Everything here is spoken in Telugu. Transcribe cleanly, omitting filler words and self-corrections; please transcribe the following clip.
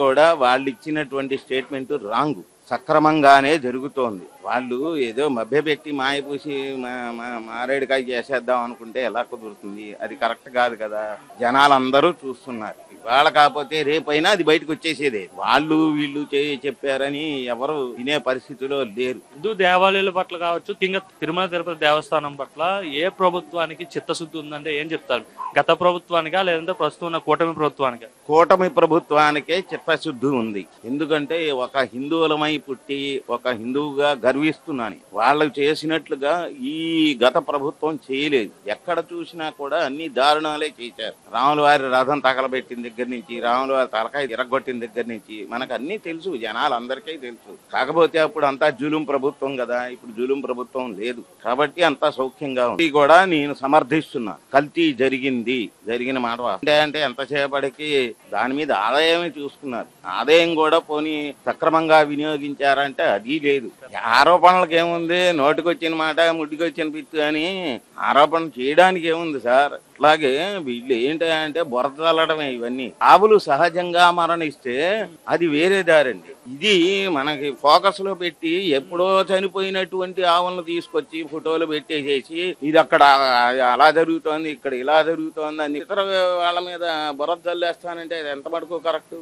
కూడా వాళ్ళు ఇచ్చినటువంటి స్టేట్మెంట్ రాంగ్. సక్రమంగానే జరుగుతోంది. వాళ్ళు ఏదో మభ్యపెట్టి మాయపూసి మారేడుకాయ చేసేద్దాం అనుకుంటే ఎలా కుదురుతుంది? అది కరెక్ట్ కాదు కదా. జనాలందరూ చూస్తున్నారు. ఇవాళ కాకపోతే రేపైనా అది బయటకు వచ్చేసేదే. వాళ్ళు వీళ్ళు చెప్పారని ఎవరు వినే పరిస్థితిలో లేరు. హిందూ దేవాలయాల పట్ల కావచ్చు, తిరుమల తిరుపతి దేవస్థానం పట్ల ఏ ప్రభుత్వానికి చిత్తశుద్ధి ఉందంటే ఏం చెప్తారు? గత ప్రభుత్వానికా లేదంటే ప్రస్తుతం ఉన్న కూటమి ప్రభుత్వానికా? కూటమి ప్రభుత్వానికే చిత్తశుద్ధి ఉంది. ఎందుకంటే ఒక హిందువులమై పుట్టి ఒక హిందువుగా గర్విస్తున్నాను. వాళ్ళు చేసినట్లుగా ఈ గత ప్రభుత్వం చేయలేదు. ఎక్కడ చూసినా కూడా అన్ని దారుణాలే చేశారు. రాముల వారి రథం తగలబెట్టిన దగ్గర నుంచి, రాముల వారి తలకాయ తిరగొట్టిన దగ్గర నుంచి మనకు అన్ని తెలుసు, జనాలందరికీ తెలుసు. కాకపోతే అప్పుడు అంతా జులుం ప్రభుత్వం కదా, ఇప్పుడు జులుం ప్రభుత్వం లేదు కాబట్టి అంతా సౌఖ్యంగా ఉంది. ఇది కూడా నేను సమర్థిస్తున్నా. కల్తీ జరిగిన మాట అంటే ఎంతసేపటికి దాని మీద ఆదాయమే చూసుకున్నారు. ఆదాయం కూడా పోనీ సక్రమంగా వినియోగించారంటే అది లేదు. ఆరోపణలకు ఏముంది? నోటికొచ్చిన మాట ముడ్డికొచ్చిన పిత్తు అని ఆరోపణ చేయడానికి ఏముంది సార్? అట్లాగే వీళ్ళు ఏంటంటే బురద చల్లడమే ఇవన్నీ. ఆవులు సహజంగా మరణిస్తే అది వేరే దారండి. ఇది మనకి ఫోకస్ లో పెట్టి ఎప్పుడో చనిపోయినటువంటి ఆవులను తీసుకొచ్చి ఫోటోలు పెట్టేసేసి ఇది అక్కడ అలా జరుగుతోంది, ఇక్కడ ఇలా జరుగుతోంది అని ఇతర వాళ్ళ మీద బురద చల్లేస్తానంటే అది ఎంత మటుకు కరెక్ట్?